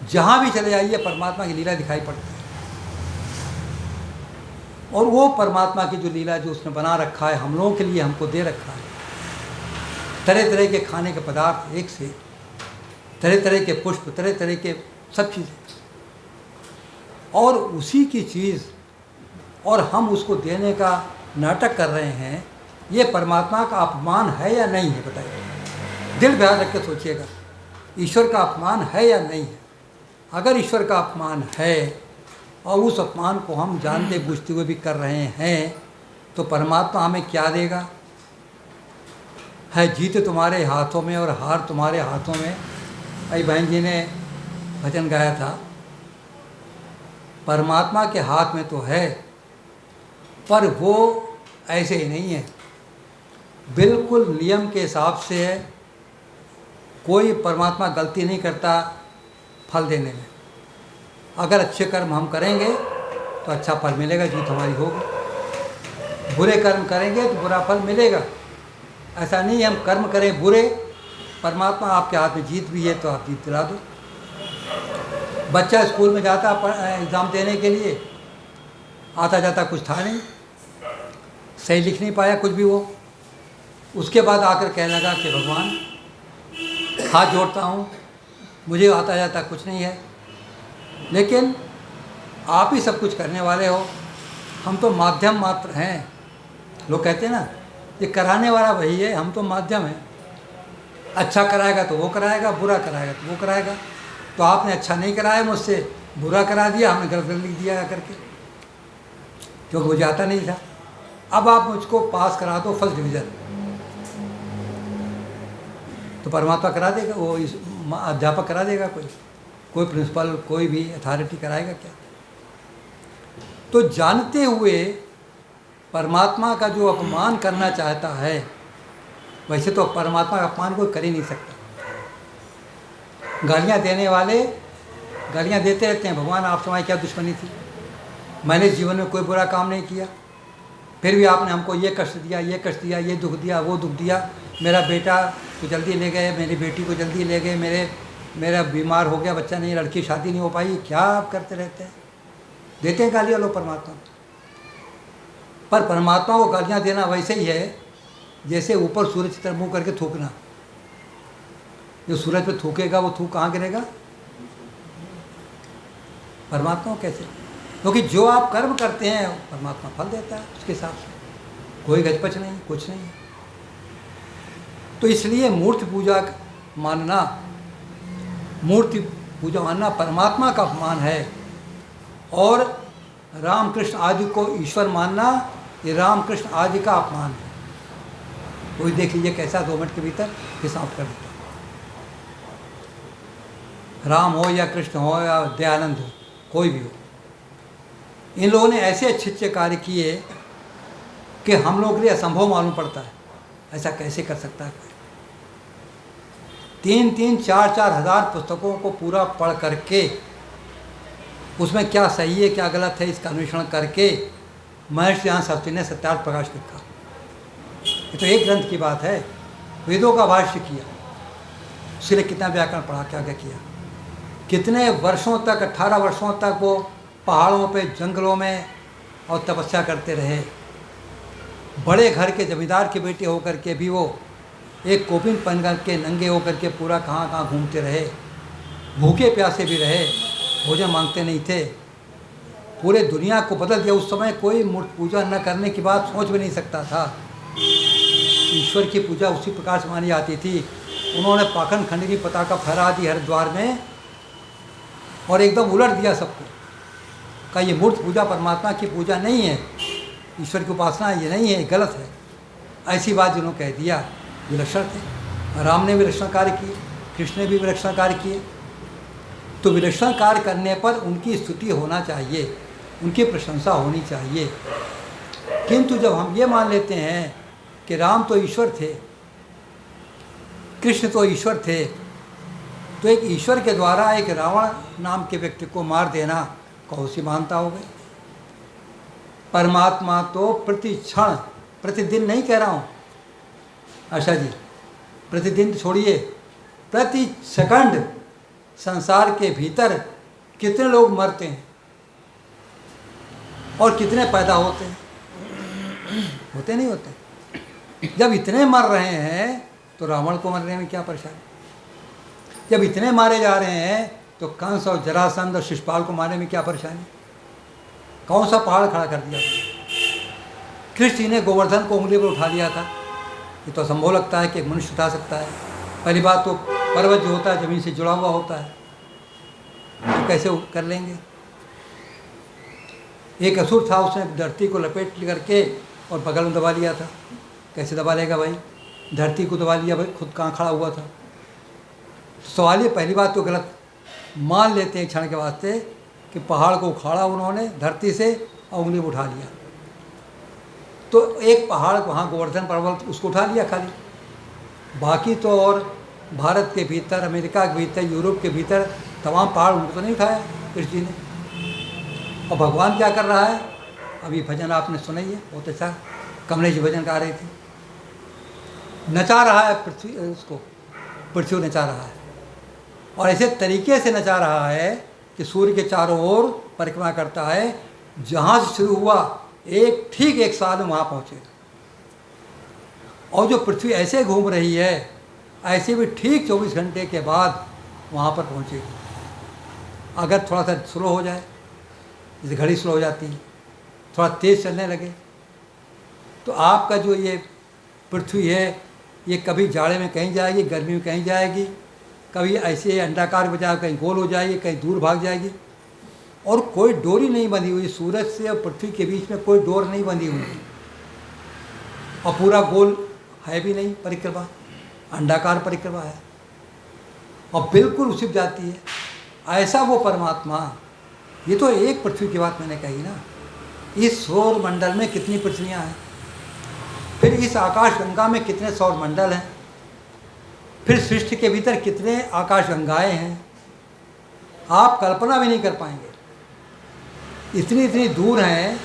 जहाँ भी चले जाइए परमात्मा की लीला दिखाई पड़ती है। और वो परमात्मा की जो लीला जो उसने बना रखा है हम लोगों के लिए, हमको दे रखा है, तरह तरह के खाने के पदार्थ, एक से तरह तरह के पुष्प, तरह तरह के सब चीज़ें, और उसी की चीज़, और हम उसको देने का नाटक कर रहे हैं। ये परमात्मा का अपमान है या नहीं है? बताइए, दिल ध्यान रख के सोचिएगा, ईश्वर का अपमान है या नहीं है? अगर ईश्वर का अपमान है और उस अपमान को हम जानते बूझते हुए भी कर रहे हैं, तो परमात्मा हमें क्या देगा? है जीत तुम्हारे हाथों में और हार तुम्हारे हाथों में। भाई बहन जी ने भजन गाया था, परमात्मा के हाथ में तो है, पर वो ऐसे ही नहीं है, बिल्कुल नियम के हिसाब से है। कोई परमात्मा गलती नहीं करता फल देने में। अगर अच्छे कर्म हम करेंगे तो अच्छा फल मिलेगा, जीत हमारी होगी। बुरे कर्म करेंगे तो बुरा फल मिलेगा। ऐसा नहीं हम कर्म करें बुरे, परमात्मा आपके हाथ में जीत भी है तो आप जीत दिला दो। बच्चा स्कूल में जाता एग्ज़ाम देने के लिए, आता जाता कुछ था नहीं, सही लिख नहीं पाया कुछ भी वो। उसके बाद आकर कहने लगा कि भगवान हाथ जोड़ता हूँ, मुझे आता जाता कुछ नहीं है, लेकिन आप ही सब कुछ करने वाले हो, हम तो माध्यम मात्र हैं। लोग कहते हैं ना, ये कराने वाला वही है, हम तो माध्यम हैं। अच्छा कराएगा तो वो कराएगा, बुरा कराएगा तो वो कराएगा। तो आपने अच्छा नहीं कराया मुझसे, बुरा करा दिया, हमने गलत लिख दिया करके, क्योंकि मुझे आता नहीं था। अब आप मुझको पास करा दो फर्स्ट डिवीज़न, तो परमात्मा करा देगा, वो इस अध्यापक करा देगा, कोई प्रिंसिपल, कोई भी अथॉरिटी कराएगा क्या? तो जानते हुए परमात्मा का जो अपमान करना चाहता है, वैसे तो परमात्मा का अपमान कोई कर ही नहीं सकता। गालियाँ देने वाले गालियाँ देते रहते हैं, भगवान आपसे हमारी क्या दुश्मनी थी, मैंने जीवन में कोई बुरा काम नहीं किया, फिर भी आपने हमको ये कष्ट दिया, ये कष्ट दिया, ये दुख दिया, वो दुख दिया, मेरा बेटा को जल्दी ले गए, मेरी बेटी को जल्दी ले गए, मेरा बीमार हो गया बच्चा, नहीं, लड़की शादी नहीं हो पाई, क्या आप करते रहते हैं? देते हैं गालियाँ लोग परमात्मा। पर परमात्मा को गालियाँ देना वैसे ही है जैसे ऊपर सूरज की तरफ मुँह करके थूकना। जो सूरज पे थूकेगा वो थूक कहाँ गिरेगा? परमात्मा को कैसे? क्योंकि जो आप कर्म करते हैं परमात्मा फल देता है उसके हिसाब से, कोई गजपच नहीं, कुछ नहीं। तो इसलिए मूर्ति पूजा मानना परमात्मा का अपमान है, और रामकृष्ण आदि को ईश्वर मानना ये रामकृष्ण आदि का अपमान है। कोई देख लीजिए कैसा 2 मिनट के भीतर हिसाब कर देता। राम हो या कृष्ण हो या दयानंद हो, कोई भी हो, इन लोगों ने ऐसे अच्छे अच्छे कार्य किए कि हम लोगों के लिए असंभव मालूम पड़ता है, ऐसा कैसे कर सकता है कोई? 3-3, 4-4 हज़ार पुस्तकों को पूरा पढ़ करके उसमें क्या सही है क्या गलत है इसका अन्वेषण करके महर्षि यहाँ शास्त्री ने सत्यार्थ प्रकाश लिखा। ये तो एक ग्रंथ की बात है, वेदों का भाष्य किया, उसके कितना व्याकरण पढ़ा, क्या क्या किया, कितने वर्षों तक, 18 वर्षों तक वो पहाड़ों पे, जंगलों में और तपस्या करते रहे। बड़े घर के जमींदार के बेटे होकर के भी वो एक कोपिन पहन करके नंगे होकर के पूरा कहाँ कहाँ घूमते रहे, भूखे प्यासे भी रहे, भोजन मांगते नहीं थे, पूरे दुनिया को बदल दिया। उस समय कोई मूर्ति पूजा न करने की बात सोच भी नहीं सकता था, ईश्वर की पूजा उसी प्रकार से मानी जाती थी। उन्होंने पाखंड खंड की पताका फहरा दी हरिद्वार में और एकदम उलट दिया सबको, कहा ये मूर्ति पूजा परमात्मा की पूजा नहीं है, ईश्वर की उपासना ये नहीं है, गलत है। ऐसी बात जिन्होंने कह दिया, विलक्षण थे। राम ने विलक्षण कार्य किए, कृष्ण ने भी विलक्षण कार्य किए। तो विलक्षण कार्य करने पर उनकी स्तुति होना चाहिए, उनकी प्रशंसा होनी चाहिए। किंतु जब हम ये मान लेते हैं कि राम तो ईश्वर थे, कृष्ण तो ईश्वर थे, तो एक ईश्वर के द्वारा एक रावण नाम के व्यक्ति को मार देना कौन सी मानता हो गई? परमात्मा तो प्रति क्षण, प्रतिदिन नहीं कह रहा हूँ आशा जी, प्रतिदिन छोड़िए, प्रति सेकंड संसार के भीतर कितने लोग मरते हैं और कितने पैदा होते हैं? होते नहीं होते? जब इतने मर रहे हैं तो रावण को मरने में क्या परेशानी? जब इतने मारे जा रहे हैं तो कंस और जरासंध और शिशुपाल को मारने में क्या परेशानी? कौन सा पहाड़ खड़ा कर दिया? कृष्ण जी ने गोवर्धन को उंगली पर उठा लिया था, ये तो असंभव लगता है कि मनुष्य उठा सकता है। पहली बात तो पर्वत जो होता है ज़मीन से जुड़ा हुआ होता है, तो कैसे कर लेंगे? एक असुर था, उसने धरती को लपेट करके और बगल में दबा लिया था। कैसे दबा लेगा भाई? धरती को दबा लिया भाई, खुद कहाँ खड़ा हुआ था? सवाल ये, पहली बात तो गलत मान लेते हैं क्षण के वास्ते कि पहाड़ को उखाड़ा उन्होंने धरती से और उंगली में उठा लिया, तो एक पहाड़ वहाँ गोवर्धन पर्वत उसको उठा लिया खाली, बाकी तो और भारत के भीतर, अमेरिका के भीतर, यूरोप के भीतर तमाम पहाड़ उनको तो नहीं उठाया कृष्ण जी ने। और भगवान क्या कर रहा है? अभी भजन आपने सुना ही है, बहुत अच्छा कमलेश जी भजन गा रहे थे, नचा रहा है पृथ्वी, उसको पृथ्वी नचा रहा है, और ऐसे तरीके से नचा रहा है कि सूर्य के चारों ओर परिक्रमा करता है, जहाँ से शुरू हुआ ठीक एक साल में वहाँ पहुँचेगा। और जो पृथ्वी ऐसे घूम रही है ऐसे भी ठीक 24 घंटे के बाद वहाँ पर पहुँचेगी। अगर थोड़ा सा स्लो हो जाए, जैसे घड़ी स्लो हो जाती है, थोड़ा तेज़ चलने लगे, तो आपका जो ये पृथ्वी है ये कभी जाड़े में कहीं जाएगी, गर्मी में कहीं जाएगी, कभी ऐसे अंडाकार बजाय कहीं गोल हो जाएगी, कहीं दूर भाग जाएगी। और कोई डोरी नहीं बंधी हुई, सूरज से और पृथ्वी के बीच में कोई डोर नहीं बंधी हुई, और पूरा गोल है भी नहीं परिक्रमा, अंडाकार परिक्रमा है, और बिल्कुल उछिप जाती है। ऐसा वो परमात्मा, ये तो एक पृथ्वी की बात मैंने कही ना। इस सौर मंडल में कितनी पृथ्वियाँ हैं, फिर इस आकाश गंगा में कितने सौर मंडल हैं, फिर सृष्टि के भीतर कितने आकाश गंगाएँ हैं, आप कल्पना भी नहीं कर पाएंगे। इतनी इतनी दूर हैं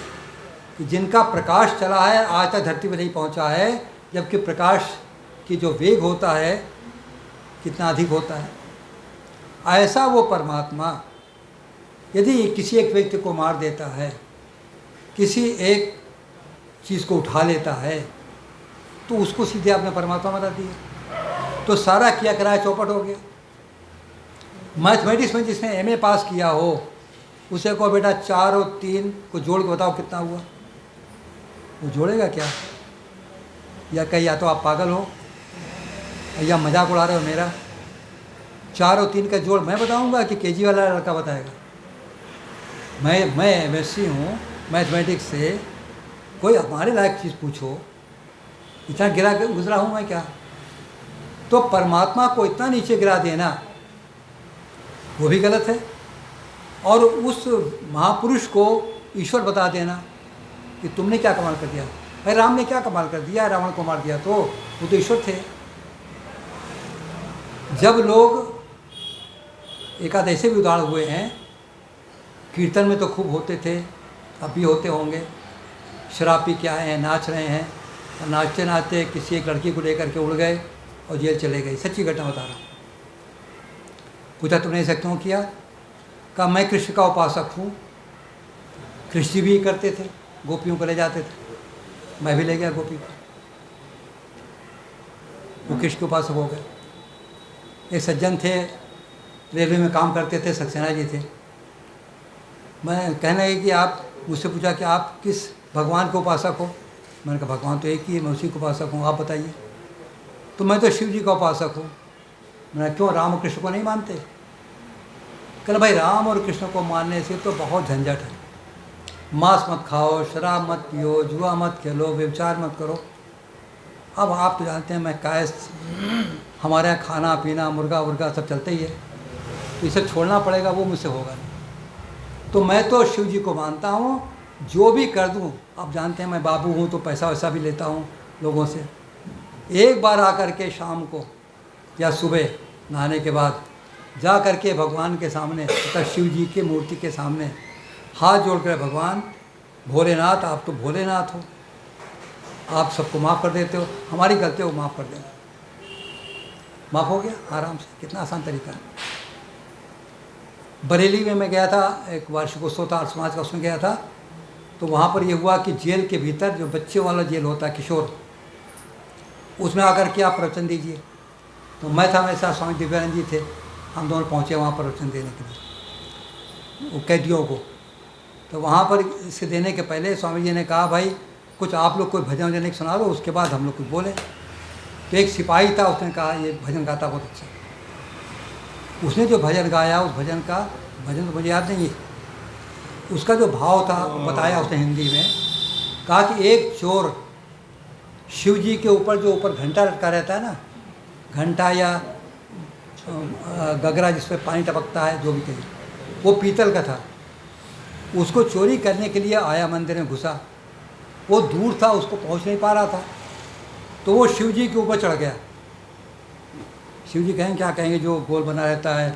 कि जिनका प्रकाश चला है आज तक धरती पर नहीं पहुंचा है, जबकि प्रकाश की जो वेग होता है कितना अधिक होता है। ऐसा वो परमात्मा यदि किसी एक व्यक्ति को मार देता है, किसी एक चीज़ को उठा लेता है, तो उसको सीधे आपने परमात्मा बना दिया, तो सारा किया कराया चौपट हो गया। मैथमेटिक्स में जिसने एमए पास किया हो उसे को बेटा 4 और 3 को जोड़ के बताओ कितना हुआ, वो जोड़ेगा क्या? या कहीं या तो आप पागल हो या मजाक उड़ा रहे हो मेरा। 4 और 3 का जोड़ मैं बताऊंगा कि केजी वाला लड़का बताएगा? मैं एमएससी हूँ मैथमेटिक्स से, कोई हमारे लायक चीज़ पूछो, इतना गिरा गुजरा हूँ मैं क्या? तो परमात्मा को इतना नीचे गिरा देना वो भी गलत है, और उस महापुरुष को ईश्वर बता देना कि तुमने क्या कमाल कर दिया। भाई राम ने क्या कमाल कर दिया, रावण को मार दिया, तो वो तो ईश्वर थे। जब लोग एकाध ऐसे भी उदाहरण हुए हैं, कीर्तन में तो खूब होते थे, अब भी होते होंगे, शराब पी के आए हैं, नाच रहे हैं, और नाचते नाचते किसी एक लड़की को लेकर के उड़ गए और जेल चले गए। सच्ची घटना बता रहा हूँ। पूछा तुमने ऐसा क्यों किया? कहा मैं कृष्ण का उपासक हूँ। कृष्ण जी भी करते थे, गोपियों को ले जाते थे, मैं भी ले गया गोपी को। वो कृष्ण के उपासक हो गए। एक सज्जन थे, रेलवे में काम करते थे, सक्सेना जी थे। मैं कहने लगी कि आप मुझसे पूछा कि आप किस भगवान के उपासक हो? मैंने कहा भगवान तो एक ही है, मैं उसी का उपासक हूँ, आप बताइए। तो मैं तो शिव जी का उपासक हूँ। मैंने क्यों, राम और कृष्ण को नहीं मानते? कहना भाई राम और कृष्ण को मानने से तो बहुत झंझट है। मांस मत खाओ, शराब मत पियो, जुआ मत खेलो, व्यभिचार मत करो। अब आप तो जानते हैं मैं कायस, हमारे यहाँ खाना पीना मुर्गा वुर्गा सब चलते ही है, तो इसे छोड़ना पड़ेगा, वो मुझसे होगा नहीं। तो मैं तो शिव जी को मानता हूँ, जो भी कर दूँ। आप जानते हैं मैं बाबू हूँ तो पैसा वैसा भी लेता हूँ लोगों से। एक बार आकर के शाम को या सुबह नहाने के बाद जा करके भगवान के सामने, तथा शिव जी के मूर्ति के सामने हाथ जोड़ कर, भगवान भोलेनाथ, आप तो भोलेनाथ हो, आप सबको माफ़ कर देते हो, हमारी गलतियों को माफ़ कर देना। माफ़ हो गया आराम से। कितना आसान तरीका है। बरेली में मैं गया था, एक वार्षिकोत्सव था समाज का, उसमें गया था। तो वहाँ पर ये हुआ कि जेल के भीतर जो बच्चे वाला जेल होता है, किशोर, उसमें आकर के आप प्रवचन दीजिए। तो मैं था, मेरे साथ स्वामी दिव्यानंद जी थे, हम दोनों पहुँचे वहाँ पर प्रवचन देने के लिए वो कैदियों को। तो वहाँ पर इसे देने के पहले स्वामी जी ने कहा भाई कुछ आप लोग कोई भजन वजन सुना दो, उसके बाद हम लोग कुछ बोले। तो एक सिपाही था, उसने कहा ये भजन गाता बहुत अच्छा। उसने जो भजन गाया, उस भजन का, भजन तो मुझे याद नहीं है, उसका जो भाव था बताया उसने हिंदी में। कहा कि एक चोर शिव जी के ऊपर, जो ऊपर घंटा लटका रहता है ना, घंटा या गगरा जिस पर पानी टपकता है, जो भी कहीं, वो पीतल का था। उसको चोरी करने के लिए आया, मंदिर में घुसा, वो दूर था, उसको पहुंच नहीं पा रहा था, तो वो शिव जी के ऊपर चढ़ गया। शिव जी कहेंगे क्या कहेंगे, जो गोल बना रहता है,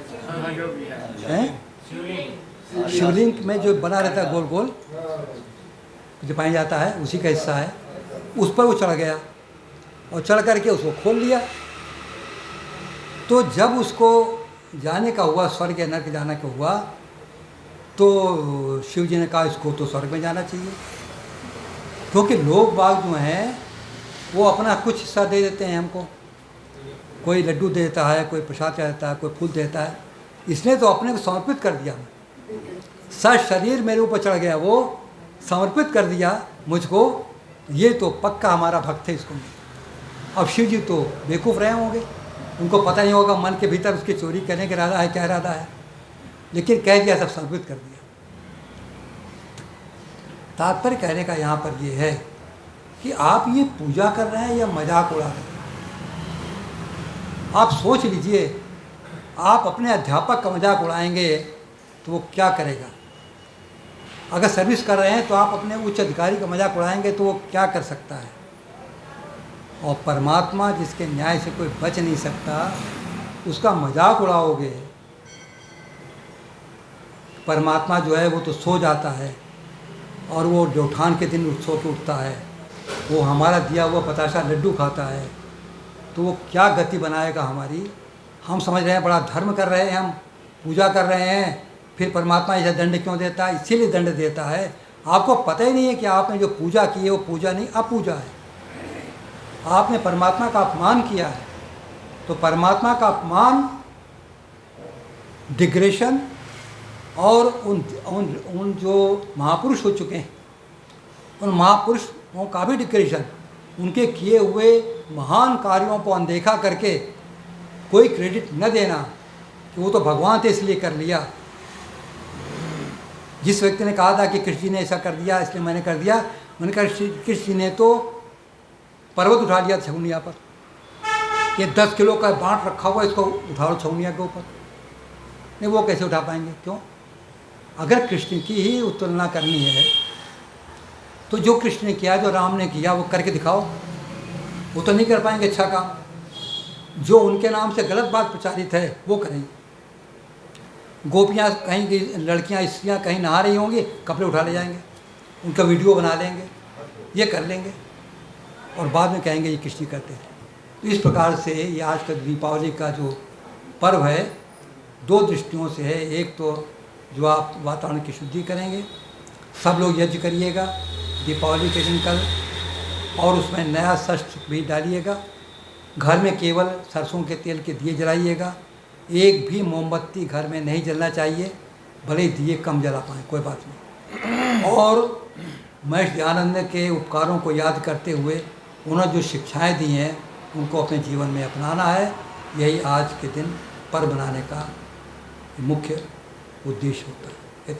शिवलिंग में जो बना रहता है गोल गोल जो पाया जाता है, उसी का हिस्सा है, उस पर वो चढ़ गया और चढ़ करके उसको खोल लिया। तो जब उसको जाने का हुआ, स्वर्ग या नरक जाने का हुआ, तो शिव जी ने कहा इसको तो स्वर्ग में जाना चाहिए, क्योंकि लोग बाग जो हैं वो अपना कुछ हिस्सा दे देते हैं हमको, कोई लड्डू देता है, कोई प्रसाद देता है, कोई फूल देता है। इसने तो अपने को समर्पित कर दिया, शरीर मेरे ऊपर चढ़ गया, वो समर्पित कर दिया मुझको, ये तो पक्का हमारा भक्त है इसको। अब शिव जी तो बेवकूफ़ रहे होंगे, उनको पता नहीं होगा मन के भीतर उसकी चोरी करने का इरादा है, क्या इरादा है, लेकिन कह दिया, सब समर्पित कर दिया। तात्पर्य कहने का यहाँ पर ये है कि आप ये पूजा कर रहे हैं या मजाक उड़ा रहे हैं। आप सोच लीजिए, आप अपने अध्यापक का मजाक उड़ाएंगे तो वो क्या करेगा? अगर सर्विस कर रहे हैं तो आप अपने उच्च अधिकारी का मजाक उड़ाएंगे तो वो क्या कर सकता है? और परमात्मा जिसके न्याय से कोई बच नहीं सकता, उसका मजाक उड़ाओगे। परमात्मा जो है वो तो सो जाता है और वो देवउठान के दिन सो के उठता है, वो हमारा दिया हुआ बताशा लड्डू खाता है, तो वो क्या गति बनाएगा हमारी? हम समझ रहे हैं बड़ा धर्म कर रहे हैं, हम पूजा कर रहे हैं, फिर परमात्मा ऐसा दंड क्यों देता है? इसीलिए दंड देता है। आपको पता ही नहीं है कि आपने जो पूजा की है वो पूजा नहीं, अपूजा है। आपने परमात्मा का अपमान किया है, तो परमात्मा का अपमान, डिग्रेशन और उन जो महापुरुष हो चुके हैं, उन महापुरुषों का भी डिग्रेशन, उनके किए हुए महान कार्यों को अनदेखा करके कोई क्रेडिट न देना कि वो तो भगवान थे इसलिए कर लिया। जिस व्यक्ति ने कहा था कि कृष्ण जी ने ऐसा कर दिया इसलिए मैंने कर दिया, मैंने कहा कृष्ण जी ने तो पर्वत उठा लिया छौनिया पर, ये 10 किलो का बांट रखा हुआ, इसको उठाओ छौनिया के ऊपर। नहीं, वो कैसे उठा पाएंगे? क्यों? अगर कृष्ण की ही तुलना करनी है तो जो कृष्ण ने किया, जो राम ने किया, वो करके दिखाओ। वो तो नहीं कर पाएंगे अच्छा काम। जो उनके नाम से गलत बात प्रचारित है वो करेंगे। गोपियाँ कहीं की लड़कियाँ, स्त्रियाँ कहीं नहा रही होंगी, कपड़े उठा ले जाएंगे, उनका वीडियो बना लेंगे, ये कर लेंगे और बाद में कहेंगे ये कृष्ण करते थे। तो इस प्रकार से ये आज का दीपावली का जो पर्व है, 2 दृष्टियों से है। एक तो जो आप वातावरण की शुद्धि करेंगे, सब लोग यज्ञ करिएगा दीपावली के दिन कल, और उसमें नया शस्त्र भी डालिएगा। घर में केवल सरसों के तेल के दिए जलाइएगा, एक भी मोमबत्ती घर में नहीं जलना चाहिए, भले ही दिए कम जला पाएँ, कोई बात नहीं। और महर्षि दयानंद के उपकारों को याद करते हुए उन्होंने जो शिक्षाएं दी हैं उनको अपने जीवन में अपनाना है। यही आज के दिन पर्व मनाने का मुख्य उद्देश्य होता है।